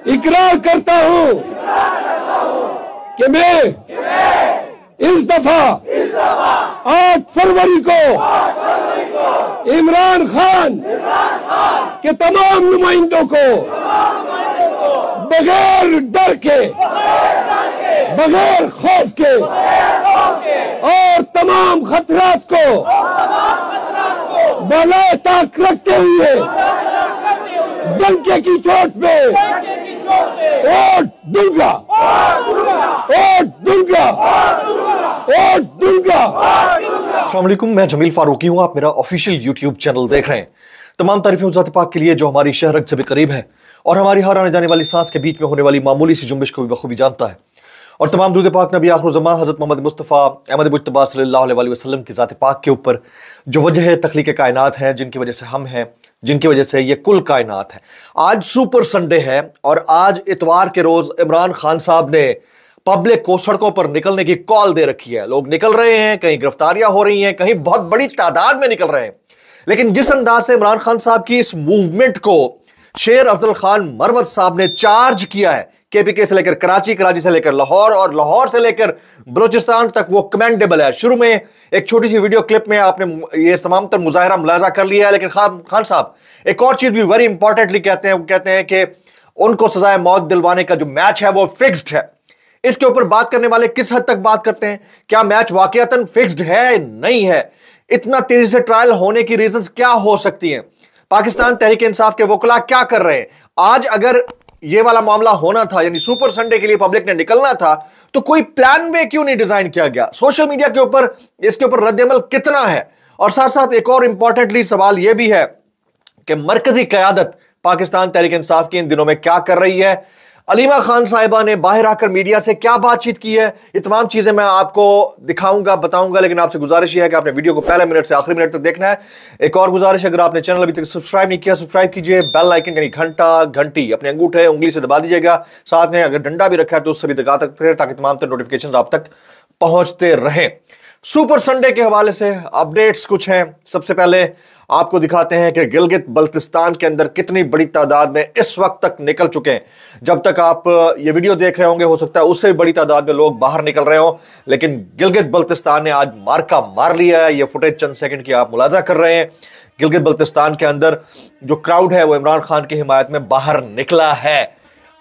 इकरार करता हूं कि मैं इस दफा 8 फरवरी को इमरान खान के तमाम नुमाइंदों को बगैर डर के, बगैर खौफ के और तमाम खतरात को बलाए ताक रखते हुए डंके की चोट पे वोट दूंगा, वोट दूंगा, वोट दूंगा। अस्सलाम वालेकुम, मैं जमील फारूकी हूं। आप मेरा ऑफिशियल यूट्यूब चैनल देख रहे हैं। तमाम तारीफें ज़ात पाक के लिए जो हमारी शहरत से भी करीब है और हमारी हर आने जाने वाली सांस के बीच में होने वाली मामूली सी जुम्बिश को भी बखूबी जानता है। और तमाम दूध पाक नबी आखिर ज़मां हज़रत मोहम्मद मुस्तफ़ा अहमद मुज्तबा सल्लल्लाहु अलैहि वसल्लम की ज़ात पाक के ऊपर जो वजह तख्लीक़ कायनात है, जिनकी वजह से हम हैं, जिनकी वजह से ये कुल कायनात है। आज सुपर संडे है और आज इतवार के रोज़ इमरान खान साहब ने पब्लिक को सड़कों पर निकलने की कॉल दे रखी है। लोग निकल रहे हैं, कहीं गिरफ्तारियां हो रही हैं, कहीं बहुत बड़ी तादाद में निकल रहे हैं। लेकिन जिस अंदाज से इमरान खान साहब की इस मूवमेंट को शेर अफजल खान मरवत साहब ने चार्ज किया है, केपीके से लेकर कराची, कराची से लेकर लाहौर और लाहौर से लेकर बलूचिस्तान तक, वो कमेंडेबल है। शुरू में एक छोटी सी वीडियो क्लिप में आपने ये तमाम तर मुजाहरा मुलाजा कर लिया है, लेकिन खान साहब एक और चीज भी वेरी इंपॉर्टेंटली कहते हैं। वो कहते हैं कि उनको सजाए मौत दिलवाने का जो मैच है वो फिक्स्ड है। इसके ऊपर बात करने वाले किस हद तक बात करते हैं? क्या मैच वाकईतन फिक्स्ड है? नहीं है। इतना तेजी से ट्रायल होने की रीजंस क्या हो सकती हैं? पाकिस्तान तहरीक इंसाफ के वकला क्या कर रहे हैं? आज अगर ये वाला मामला होना था, यानी सुपर संडे के लिए पब्लिक ने निकलना था, तो कोई प्लान वे क्यों नहीं डिजाइन किया गया? सोशल मीडिया के ऊपर इसके ऊपर रद्द-ए-अमल कितना है? और साथ साथ एक और इंपॉर्टेंटली सवाल यह भी है कि मरकजी क़यादत पाकिस्तान तहरीक इंसाफ की इन दिनों में क्या कर रही है? अलीमा खान साहिबा ने बाहर आकर मीडिया से क्या बातचीत की है? ये तमाम चीजें मैं आपको दिखाऊंगा, बताऊंगा, लेकिन आपसे गुजारिश है कि आपने वीडियो को पहले मिनट से आखिरी मिनट तक देखना है। एक और गुजारिश, अगर आपने चैनल अभी तक सब्सक्राइब नहीं किया, सब्सक्राइब कीजिए। बेल आइकन यानी घंटी अपने अंगूठे उंगली से दबा दीजिएगा। साथ में अगर डंडा भी रखा है तो उससे भी दबा सकते हैं, ताकि तमाम नोटिफिकेशन आप तक पहुंचते रहें। सुपर संडे के हवाले से अपडेट्स कुछ हैं। सबसे पहले आपको दिखाते हैं कि गिलगित बल्तिस्तान के अंदर कितनी बड़ी तादाद में इस वक्त तक निकल चुके हैं। जब तक आप ये वीडियो देख रहे होंगे, हो सकता है उससे बड़ी तादाद में लोग बाहर निकल रहे हो, लेकिन गिलगित बल्तिस्तान ने आज मार्का मार लिया है। ये फुटेज चंद सेकंड की आप मुलाजा कर रहे हैं। गिलगित बल्तिस्तान के अंदर जो क्राउड है वो इमरान खान की हिमायत में बाहर निकला है।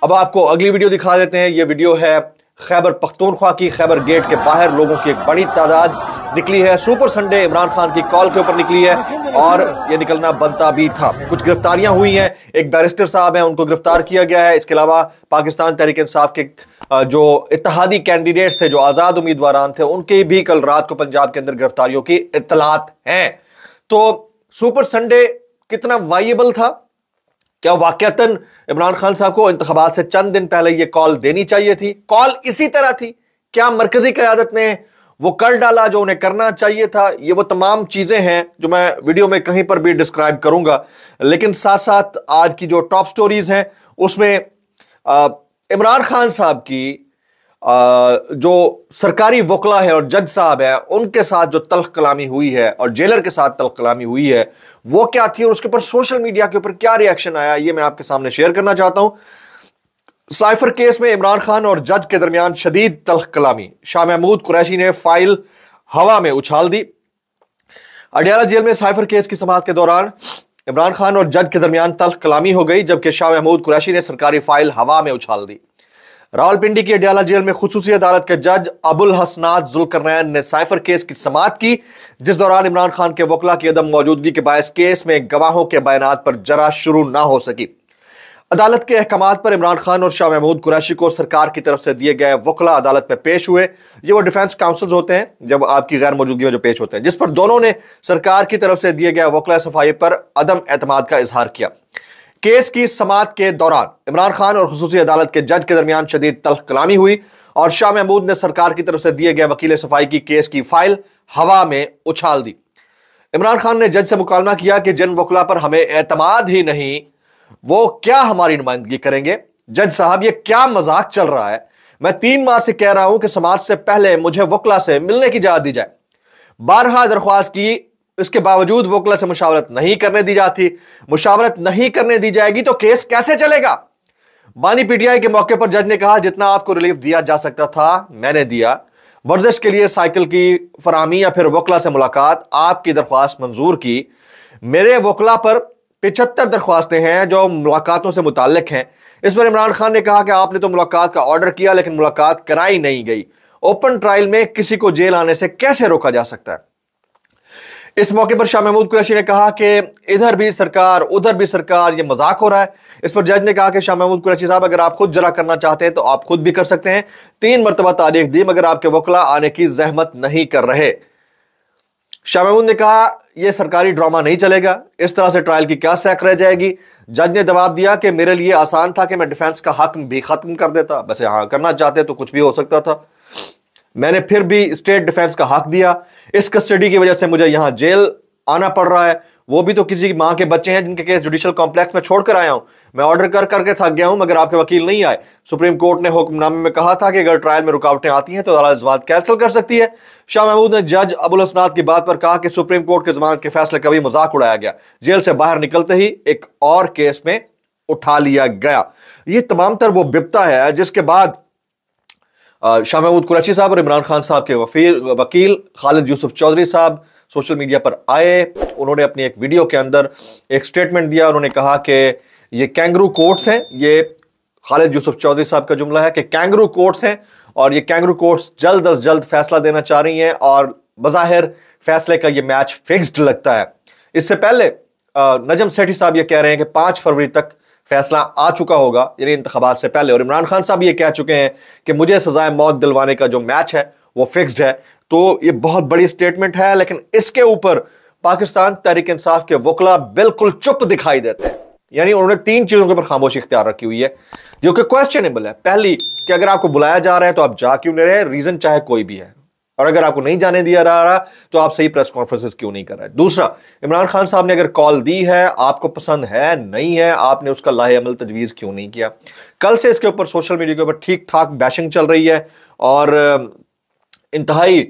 अब आपको अगली वीडियो दिखा देते हैं। ये वीडियो है खैबर पख्तूनख्वा की। खैबर गेट के बाहर लोगों की एक बड़ी तादाद निकली है। सुपर संडे इमरान खान की कॉल के ऊपर निकली है और यह निकलना बनता भी था। कुछ गिरफ्तारियां हुई हैं। एक बैरिस्टर साहब हैं, उनको गिरफ्तार किया गया है। इसके अलावा पाकिस्तान तहरीक इंसाफ के जो इत्तेहादी कैंडिडेट्स थे, जो आजाद उम्मीदवारान थे, उनके भी कल रात को पंजाब के अंदर गिरफ्तारियों की इत्तलात हैं। तो सुपर संडे कितना वायबल था? क्या वाकईतन इमरान खान साहब को इंतखाबात से चंद दिन पहले यह कॉल देनी चाहिए थी? कॉल इसी तरह थी? क्या मरकजी क़यादत ने वो कर डाला जो उन्हें करना चाहिए था? ये वो तमाम चीजें हैं जो मैं वीडियो में कहीं पर भी डिस्क्राइब करूंगा। लेकिन साथ साथ आज की जो टॉप स्टोरीज हैं उसमें इमरान खान साहब की जो सरकारी वकला है और जज साहब है, उनके साथ जो तल्ख कलामी हुई है और जेलर के साथ तल्ख कलामी हुई है, वो क्या थी और उसके ऊपर सोशल मीडिया के ऊपर क्या रिएक्शन आया, ये मैं आपके सामने शेयर करना चाहता हूं। साइफर केस में इमरान खान और जज के दरमियान शदीद तल्ख कलामी। शाह महमूद कुरैशी ने फाइल हवा में उछाल दी। अडियाला जेल में साइफर केस की समाअत के दौरान इमरान खान और जज के दरमियान तल्ख कलामी हो गई, जबकि शाह महमूद कुरैशी ने सरकारी फाइल हवा में उछाल दी। रावलपिंडी की अडियाला जेल में खुसूसी अदालत के जज अबुल हसनात जुल्करनैन ने साइफर केस की समाअत की, जिस दौरान इमरान खान के वकला की अदम मौजूदगी के बायस केस में गवाहों के बयानात पर जरा शुरू ना हो सकी। अदालत के अहकामात पर इमरान खान और शाह महमूद कुरैशी को सरकार की तरफ से दिए गए वकला अदालत में पेश हुए। ये वो डिफेंस काउंसिल्स होते हैं जब आपकी गैर मौजूदगी में जो पेश होते हैं, जिस पर दोनों ने सरकार की तरफ से दिए गए वकला सफाई पर अदम एतमाद का इजहार किया। केस की समाअत के दौरान इमरान खान और खुसूसी अदालत के जज के दरमियान शदीद तल्ख कलामी हुई और शाह महमूद ने सरकार की तरफ से दिए गए वकील सफाई की केस की फाइल हवा में उछाल दी। इमरान खान ने जज से मुकालमा किया कि जिन वकला पर हमें एतमाद ही नहीं, वो क्या हमारी नुमाइंदगी करेंगे? जज साहब, ये क्या मजाक चल रहा है? मैं 3 माह से कह रहा हूं कि समाअत से पहले मुझे वकला से मिलने की इजाजत दी जाए। बारहा दरख्वास्त की, इसके बावजूद वकला से मुशावरत नहीं करने दी जाती। मुशावरत नहीं करने दी जाएगी तो केस कैसे चलेगा? बानी पीटीआई के मौके पर जज ने कहा, जितना आपको रिलीफ दिया जा सकता था मैंने दिया। वर्जिश के लिए साइकिल की फराहमी या फिर वकला से मुलाकात, आपकी दरख्वास्त मंजूर की। मेरे वकला पर 75 दरख्वास्तें हैं जो मुलाकातों से मुताल्लिक हैं। इस पर इमरान खान ने कहा कि आपने तो मुलाकात का ऑर्डर किया लेकिन मुलाकात कराई नहीं गई। ओपन ट्रायल में किसी को जेल आने से कैसे रोका जा सकता है? इस मौके पर शाह महमूद कुरैशी ने कहा कि इधर भी सरकार उधर भी सरकार, यह मजाक हो रहा है। इस पर जज ने कहा कि शाह महमूद कुरैशी साहब, अगर आप खुद जरा करना चाहते हैं तो आप खुद भी कर सकते हैं। 3 मरतबा तारीख दी मगर आपके वकला आने की जहमत नहीं कर रहे। शाह महमूद ने कहा, यह सरकारी ड्रामा नहीं चलेगा, इस तरह से ट्रायल की क्या सैक रह जाएगी। जज ने जवाब दिया कि मेरे लिए आसान था कि मैं डिफेंस का हक भी खत्म कर देता, वैसे हाँ करना चाहते तो कुछ भी हो सकता था, मैंने फिर भी स्टेट डिफेंस का हक दिया। इस कस्टडी की वजह से मुझे यहां जेल आना पड़ रहा है, वो भी तो किसी मां के बच्चे हैं जिनके केस जुडिशियल कॉम्प्लेक्स में छोड़कर आया हूं। मैं ऑर्डर कर करके थक गया हूं मगर आपके वकील नहीं आए। सुप्रीम कोर्ट ने हुक्मनामे में कहा था कि अगर ट्रायल में रुकावटें आती हैं तो अदालत जमानत कैंसिल कर सकती है। शाह महमूद ने जज अबुल हसनात की बात पर कहा कि सुप्रीम कोर्ट के जमानत के फैसले का भी मजाक उड़ाया गया, जेल से बाहर निकलते ही एक और केस में उठा लिया गया। ये तमाम तर वो बिपता है जिसके बाद शाह महमूद कुरैशी साहब और इमरान खान साहब के वकील खालिद यूसुफ चौधरी साहब सोशल मीडिया पर आए। उन्होंने अपनी एक वीडियो के अंदर एक स्टेटमेंट दिया। उन्होंने कहा कि ये कैंगरू कोर्ट्स हैं, ये खालिद यूसुफ चौधरी साहब का जुमला है कि कैंगरू कोर्ट्स हैं और ये कैंगरू कोर्ट्स जल्द अज जल्द फैसला देना चाह रही हैं और बज़ाहिर फैसले का ये मैच फिक्स्ड लगता है। इससे पहले नजम सेठी साहब ये कह रहे हैं कि 5 फरवरी तक फैसला आ चुका होगा, यानी इंतखाबात से पहले। और इमरान खान साहब ये कह चुके हैं कि मुझे सजाए मौत दिलवाने का जो मैच है वो फिक्स्ड है। तो ये बहुत बड़ी स्टेटमेंट है, लेकिन इसके ऊपर पाकिस्तान तहरीक इंसाफ के वकला बिल्कुल चुप दिखाई देते हैं। यानी उन्होंने 3 चीजों के ऊपर खामोशी इख्तियार रखी हुई है जो कि क्वेश्चनेबल है। पहली कि अगर आपको बुलाया जा रहा है तो आप जा क्यों नहीं रहे, रीजन चाहे कोई भी है, और अगर आपको नहीं जाने दिया रहा तो आप सही प्रेस कॉन्फ्रेंसेस क्यों नहीं कर रहे। दूसरा, इमरान खान साहब ने अगर कॉल दी है, आपको पसंद है नहीं है, आपने उसका लाहे अमल तजवीज़ क्यों नहीं किया। कल से इसके ऊपर सोशल मीडिया के ऊपर ठीक ठाक बैशिंग चल रही है और इंतहाई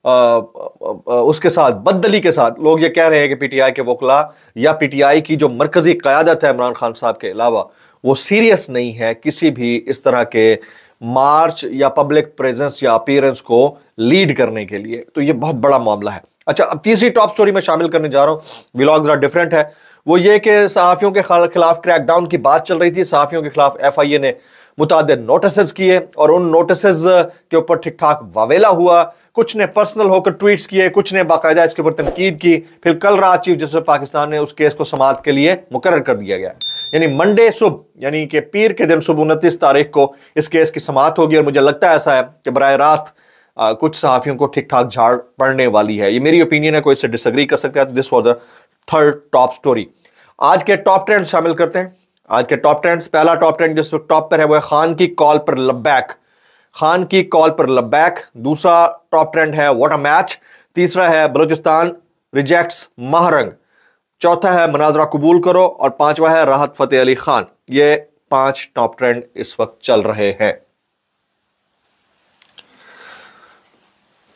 उसके साथ बददली के साथ लोग ये कह रहे हैं कि पीटीआई के वकला या पीटीआई की जो मरकजी क़यादत है इमरान खान साहब के अलावा, वो सीरियस नहीं है किसी भी इस तरह के मार्च या पब्लिक प्रेजेंस या अपीयरेंस को लीड करने के लिए। तो ये बहुत बड़ा मामला है। अच्छा, अब तीसरी टॉप स्टोरी में शामिल करने जा रहा हूं, व्लॉग जरा डिफरेंट है। वो ये कि सहाफ़ियों के खिलाफ क्रैकडाउन की बात चल रही थी। सहाफ़ियों के खिलाफ एफआईए ने मुतादिद नोटिस किए और उन नोटिस के ऊपर ठीक ठाक वावेला हुआ। कुछ ने पर्सनल होकर ट्वीट्स किए, कुछ ने बाकायदा इसके ऊपर तनकीद की। फिर कल रात चीफ जस्टिस पाकिस्तान ने उस केस को समाअत के लिए मुकर्रर कर दिया गया, यानी मंडे सुबह, यानी कि पीर के दिन सुबह 29 तारीख को इस केस की समाअत होगी। और मुझे लगता है ऐसा है कि बराह रास्त कुछ सहाफ़ियों को ठीक ठाक झाड़ पड़ने वाली है। ये मेरी ओपिनियन है, कोई इससे डिसएग्री कर सकता है। This was the third top story. आज के टॉप ट्रेंड शामिल करते हैं। आज के टॉप ट्रेंड्स, पहला टॉप ट्रेंड जिस वक्त टॉप पर है वो है खान की कॉल पर लब्बैक। खान की कॉल पर लब्बैक। दूसरा टॉप ट्रेंड है व्हाट अ मैच। तीसरा है बलूचिस्तान रिजेक्ट्स महारंग। चौथा है मुनाजरा कबूल करो और पांचवा है राहत फतेह अली खान। ये 5 टॉप ट्रेंड इस वक्त चल रहे हैं।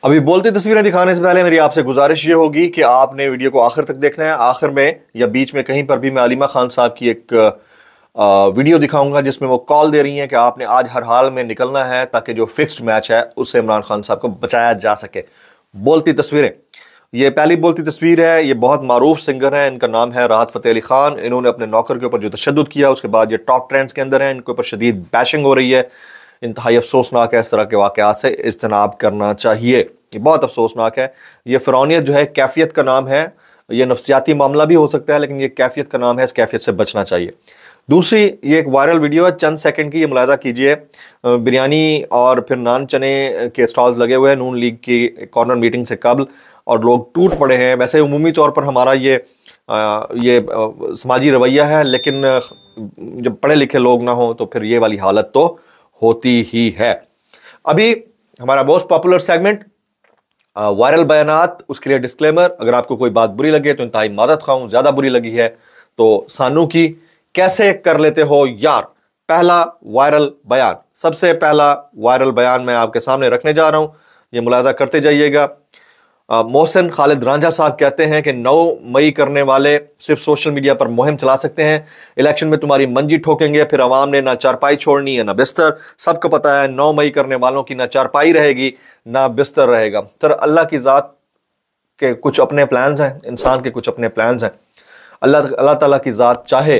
अभी बोलती तस्वीरें दिखाने से पहले मेरी आपसे गुजारिश ये होगी कि आपने वीडियो को आखिर तक देखना है। आखिर में या बीच में कहीं पर भी मैं अलीमा खान साहब की एक वीडियो दिखाऊंगा जिसमें वो कॉल दे रही हैं कि आपने आज हर हाल में निकलना है ताकि जो फिक्स्ड मैच है उससे इमरान खान साहब को बचाया जा सके। बोलती तस्वीरें, ये पहली बोलती तस्वीर है। ये बहुत मारूफ सिंगर है, इनका नाम है राहत फतेह अली खान। इन्होंने अपने नौकर के ऊपर जो तशद्दुद किया उसके बाद ये टॉप ट्रेंड्स के अंदर है, इनके ऊपर शदीद बैशिंग हो रही है। इंतहाई अफसोसनाक है, इस तरह के वाक़यात से इज्तनाब करना चाहिए। ये बहुत अफसोसनाक है। ये फ़िरौनियत जो है कैफियत का नाम है, ये नफ्सियाती मामला भी हो सकता है लेकिन ये कैफियत का नाम है, इस कैफियत से बचना चाहिए। दूसरी, ये एक वायरल वीडियो है, चंद सेकंड की, ये मुलाहिज़ा कीजिए। बिरयानी और फिर नान चने के स्टॉल्स लगे हुए हैं नून लीग की कॉर्नर मीटिंग से कबल और लोग टूट पड़े हैं। वैसे उमूमी तौर पर हमारा ये समाजी रवैया है, लेकिन जब पढ़े लिखे लोग ना हो तो फिर ये वाली हालत तो होती ही है। अभी हमारा मोस्ट पॉपुलर सेगमेंट वायरल बयानात, उसके लिए डिस्क्लेमर, अगर आपको कोई बात बुरी लगे तो इंतहाई माजरत खा हूं, ज्यादा बुरी लगी है तो सानू की कैसे कर लेते हो यार। पहला वायरल बयान, सबसे पहला वायरल बयान मैं आपके सामने रखने जा रहा हूं, ये मुलाजा करते जाइएगा। मोहसिन खालिद रांझा साहब कहते हैं कि 9 मई करने वाले सिर्फ सोशल मीडिया पर मुहिम चला सकते हैं, इलेक्शन में तुम्हारी मंजी ठोकेंगे, फिर अवाम ने ना चारपाई छोड़नी है ना बिस्तर। सबको पता है 9 मई करने वालों की ना चारपाई रहेगी ना बिस्तर रहेगा। सर, अल्लाह की ज़ात के कुछ अपने प्लान्स हैं, इंसान के कुछ अपने प्लान्स हैं। अल्लाह ताला की ज़ात चाहे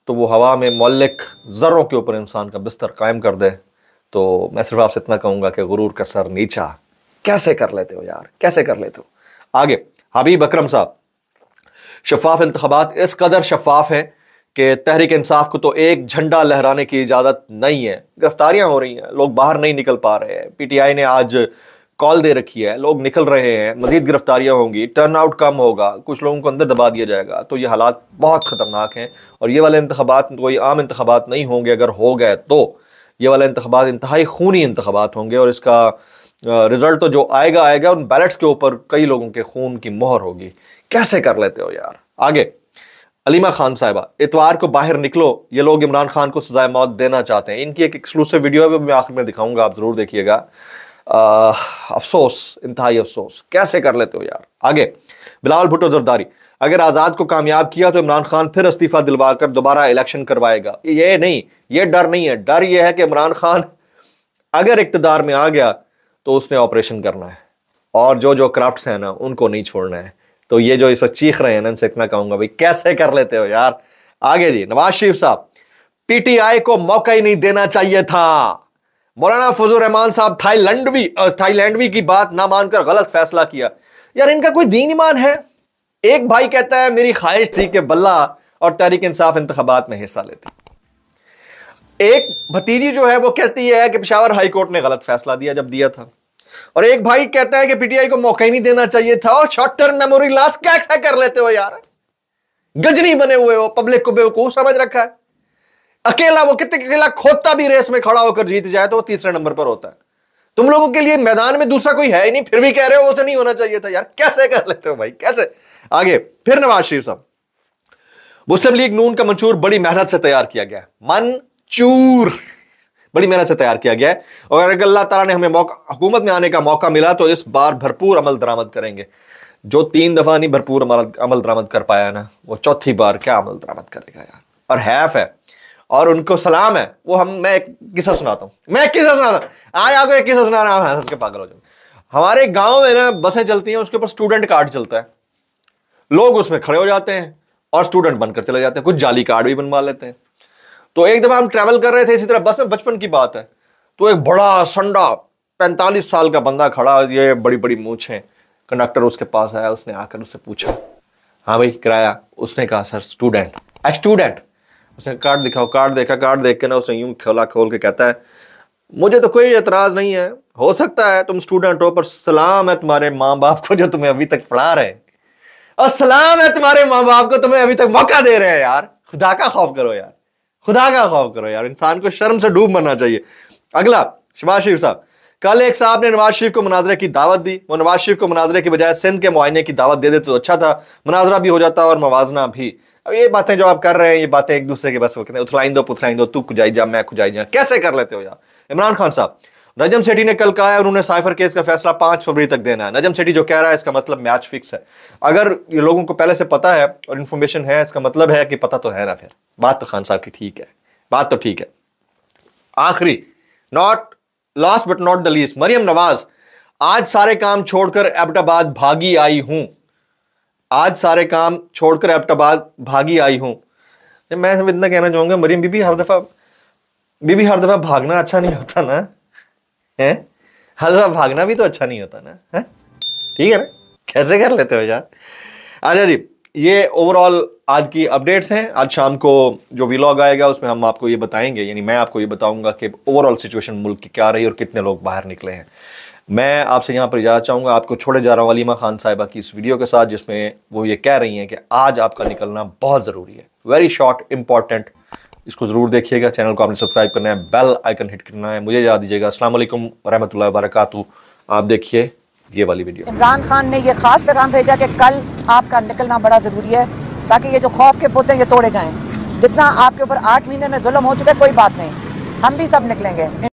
तो वो हवा में मौलिक ज़र्रों के ऊपर इंसान का बिस्तर कायम कर दे। तो मैं सिर्फ आपसे इतना कहूँगा कि गुरूर का सर नीचा। कैसे कर लेते हो यार, कैसे कर लेते हो। आगे हबीब अकरम साहब, शफाफ इंतखाबात इस कदर शफाफ है कि तहरीक इंसाफ को तो एक झंडा लहराने की इजाज़त नहीं है। गिरफ्तारियां हो रही हैं, लोग बाहर नहीं निकल पा रहे हैं। पीटीआई ने आज कॉल दे रखी है, लोग निकल रहे हैं, मजीद गिरफ्तारियां होंगी, टर्नआउट कम होगा, कुछ लोगों को अंदर दबा दिया जाएगा। तो ये हालात बहुत ख़तरनाक हैं और ये वाले इंतखाबात कोई आम इंतखाबात नहीं होंगे। अगर हो गए तो ये वाले इंतखाबात इंतहाई खूनी इंतखाबात होंगे और इसका रिजल्ट तो जो आएगा आएगा, उन बैलेट्स के ऊपर कई लोगों के खून की मोहर होगी। कैसे कर लेते हो यार। आगे अलीमा खान साहिबा, इतवार को बाहर निकलो, ये लोग इमरान खान को सजाए मौत देना चाहते हैं। इनकी एक एक्सक्लूसिव वीडियो है, मैं आखिर में दिखाऊंगा, आप जरूर देखिएगा। अफसोस, इंतहाई अफसोस, कैसे कर लेते हो यार। आगे बिलावल भुट्टो जरदारी, अगर आज़ाद को कामयाब किया तो इमरान खान फिर इस्तीफा दिलवा कर दोबारा इलेक्शन करवाएगा। ये नहीं, ये डर नहीं है। डर ये है कि इमरान खान अगर इक्तदार में आ गया तो उसने ऑपरेशन करना है और जो जो करप्ट्स हैं ना उनको नहीं छोड़ना है। तो ये जो इस वक्त चीख रहे हैं ना, इनसे इतना कहूंगा भाई कैसे कर लेते हो यार। आगे जी नवाज शरीफ साहब, पीटीआई को मौका ही नहीं देना चाहिए था। मौलाना फजल रहमान साहब, थाईलैंडवी की बात ना मानकर गलत फैसला किया। यार इनका कोई दीन ईमान है। एक भाई कहता है मेरी ख्वाहिश थी कि बल्ला और तहरीक इंसाफ इंतखाबात में हिस्सा लेती। एक भतीजी जो है वो कहती है कि पेशावर हाई कोर्ट ने गलत फैसला दिया जब दिया था। और एक भाई कहता है कि पीटीआई को मौका ही नहीं देना चाहिए था। और शॉर्ट टर्म मेमोरी लॉस कैसे कर लेते हो यार। गजनी बने हुए हो, पब्लिक को बेवकूफ समझ रखा है। अकेला वो कितने अकेला खोता भी रेस में खड़ा होकर जीत जाए तो वो तीसरे नंबर पर होता है। तुम लोगों के लिए मैदान में दूसरा कोई है ही नहीं, फिर भी कह रहे हो उसे नहीं होना चाहिए था। यार कैसे कर लेते हो भाई, कैसे। आगे फिर नवाज शरीफ साहब, मुस्लिम लीग नून का मंशूर बड़ी मेहनत से तैयार किया गया। मंशूर बड़ी मेहनत से तैयार किया गया है और अगर अल्लाह ताला ने हमें हुकूमत में आने का मौका मिला तो इस बार भरपूर अमल दरामद करेंगे। जो 3 दफा नहीं भरपूर अमल दरामद कर पाया ना, वो चौथी बार क्या अमल दरामद करेगा यार। और हैफ है और उनको सलाम है। वो मैं एक किस्सा सुनाता हूं, आज आपको एक किस्सा सुना रहा हूं, हंस के पागल हो जाओ। हमारे गांव में ना बसें चलती हैं, उसके ऊपर स्टूडेंट कार्ड चलता है। लोग उसमें खड़े हो जाते हैं और स्टूडेंट बनकर चले जाते हैं। कुछ जाली कार्ड भी बनवा लेते हैं। तो एक दफा हम ट्रैवल कर रहे थे इसी तरह बस में, बचपन की बात है। तो एक बड़ा संडा 45 साल का बंदा खड़ा, ये बड़ी बड़ी मूंछें। कंडक्टर उसके पास आया, उसने आकर उससे पूछा, हाँ भाई किराया। उसने कहा सर स्टूडेंट। उसने कार्ड दिखाओ, कार्ड देखा, कार्ड देख के ना उसने यूं खोल के कहता है, मुझे तो कोई एतराज नहीं है, हो सकता है तुम स्टूडेंट हो, पर सलाम है तुम्हारे माँ बाप को जो तुम्हें अभी तक पढ़ा रहे हैं, और सलाम है तुम्हारे माँ बाप को तुम्हें अभी तक मौका दे रहे हैं। यार खुदा का खौफ करो यार, खुदा का खौफ करो यार। इंसान को शर्म से डूब मरना चाहिए। अगला शहबाज शरीफ साहब, कल एक साहब ने नवाज शरीफ को मुनाजरे की दावत दी। वो नवाज शरीफ को मुनाजरे की बजाय सिंध के मुआयने की दावत दे देते तो अच्छा था, मुनाजरा भी हो जाता और मवाजना भी। अब ये बातें जो आप कर रहे हैं, ये बातें एक दूसरे के बस वो कहते हैं उथलाई दो पुथलाई दो, तू खुजाई जा मैं खुजाई जा। कैसे कर लेते हो यार। इमरान खान साहब, नजम सेठी ने कल कहा है उन्होंने साइफर केस का फैसला 5 फरवरी तक देना है। नजम सेठी जो कह रहा है इसका मतलब मैच फिक्स है। अगर ये लोगों को पहले से पता है और इन्फॉर्मेशन है, इसका मतलब है कि पता तो है ना। फिर बात तो खान साहब की ठीक है, बात तो ठीक है। आखिरी not last but not the least, Maryam Nawaz, आज सारे काम छोड़कर एबटाबाद भागी आई हूं। आज सारे काम छोड़कर एबटाबाद भागी आई हूं। मैं इतना कहना चाहूंगा, मरियम बीबी हर दफा भागना अच्छा नहीं होता ना, है हर दफा भागना भी तो अच्छा नहीं होता ना, है ठीक है ना। कैसे कर लेते हो यार। अच्छा जी, ये ओवरऑल आज की अपडेट्स हैं। आज शाम को जो व्लॉग आएगा उसमें हम आपको ये बताएंगे, यानी मैं आपको ये बताऊंगा कि ओवरऑल सिचुएशन मुल्क की क्या रही और कितने लोग बाहर निकले हैं। मैं आपसे यहाँ पर इजाज़त चाहूँगा, आपको छोड़े जा रहा हूँ अलीमा खान साहिबा की इस वीडियो के साथ, जिसमें वो ये कह रही हैं कि आज आपका निकलना बहुत ज़रूरी है। वेरी शॉर्ट इंपॉर्टेंट, इसको ज़रूर देखिएगा। चैनल को आपने सब्सक्राइब करना है, बेल आइकन हिट करना है। मुझे याद दीजिएगा। अस्सलाम वालेकुम रहमतुल्लाहि व बरकातहू। आप देखिए ये वाली वीडियो। इमरान खान ने ये खास पैगाम भेजा कि कल आपका निकलना बड़ा ज़रूरी है, ताकि ये जो खौफ के पुत हैं ये तोड़े जाएं। जितना आपके ऊपर 8 महीने में जुल्म हो चुका है, कोई बात नहीं, हम भी सब निकलेंगे।